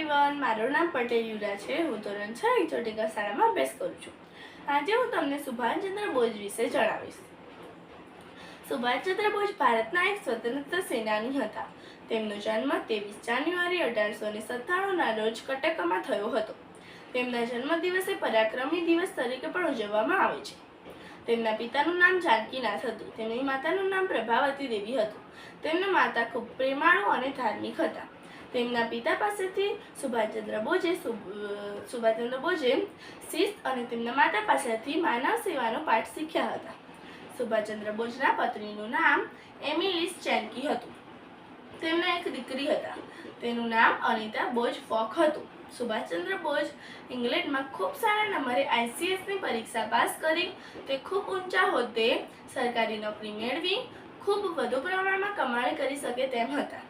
Everyone, મારું નામ પટેલ યુરા છે। હું ધોરણ 6 ચોટીકા શાળામાં અભ્યાસ કરું છું। આજે હું તમને સુભાષચંદ્ર બોઝ વિશે જણાવીશ। સુભાષચંદ્ર બોઝ ભારતના એક સ્વતંત્ર સેનાની હતા। તેમનો જન્મ 23 જાન્યુઆરી 1897ના રોજ કટકમાં થયો હતો। તેમના જન્મદિવસે પરાક્રમી દિવસ તરીકે પણ ઉજવવામાં આવે છે। તેમના પિતાનું નામ જાનકીનાથ હતું। તેમની માતાનું નામ પ્રભાવતી દેવી હતું। તેમના માતા ખૂબ પ્રેમાળુ અને ધાર્મિક હતા। તેમના પિતા પાસેથી સુભાષચંદ્ર બોઝે શિસ્ત અને તેમના માતા પાસેથી માનવ સેવાનો પાઠ શીખ્યા હતા। સુભાષચંદ્ર બોઝના પત્નીનું નામ એમિલિસ ચેનકી હતું। તેમના એક દીકરી હતા, તેનું નામ અનિતા બોઝ ફોક હતું। સુભાષચંદ્ર બોઝ ઇંગ્લેન્ડમાં ખૂબ સારા નંબરે ICSની પરીક્ષા પાસ કરી તે ખૂબ ઊંચા હોદ્દે સરકારી નોકરી મેળવી ખૂબ વધુ પ્રમાણમાં કમાણી કરી શકે તેમ હતા।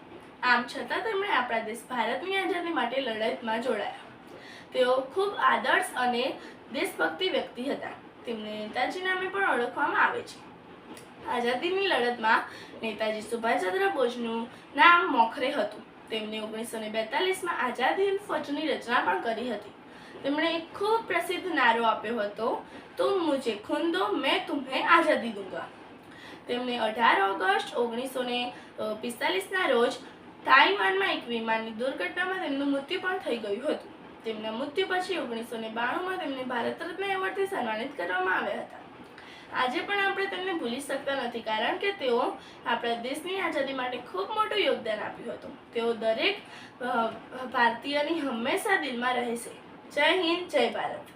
આમ છતાં તેમણે આપણા દેશ ભારતની આઝાદી માટે લડતમાં જોડાયા। તેઓ ખૂબ આદર્શ અને દેશભક્તિ વ્યક્તિ હતા। તેમને નેતાજી નામે પણ ઓળખવામાં આવે છે। આઝાદીની લડતમાં નેતાજી સુભાષચંદ્ર બોઝનું નામ મોખરે હતું। તેમણે 1942માં આઝાદ હિંદ ફૌજની રચના પણ કરી હતી। તેમણે એક ખૂબ પ્રસિદ્ધ નારો આપ્યો હતો, તુમ મુझे खून दो, मैं तुम्हें आज़ादी दूंगा। તેમણે 18 ઓગસ્ટ 1945ના રોજ તાઇવાનમાં એક વિમાનની દુર્ઘટનામાં તેમનું મૃત્યુ પણ થઈ ગયું હતું। તેમના મૃત્યુ પછી 1992માં તેમને ભારત રત્ન એવોર્ડથી સન્માનિત કરવામાં આવ્યા હતા। આજે પણ આપણે તેમને ભૂલી શકતા નથી, કારણ કે તેઓ આપણા દેશની આઝાદી માટે ખૂબ મોટું યોગદાન આપ્યું હતું। તેઓ દરેક ભારતીયની હંમેશા દિલમાં રહેશે। જય હિન્દ, જય ભારત।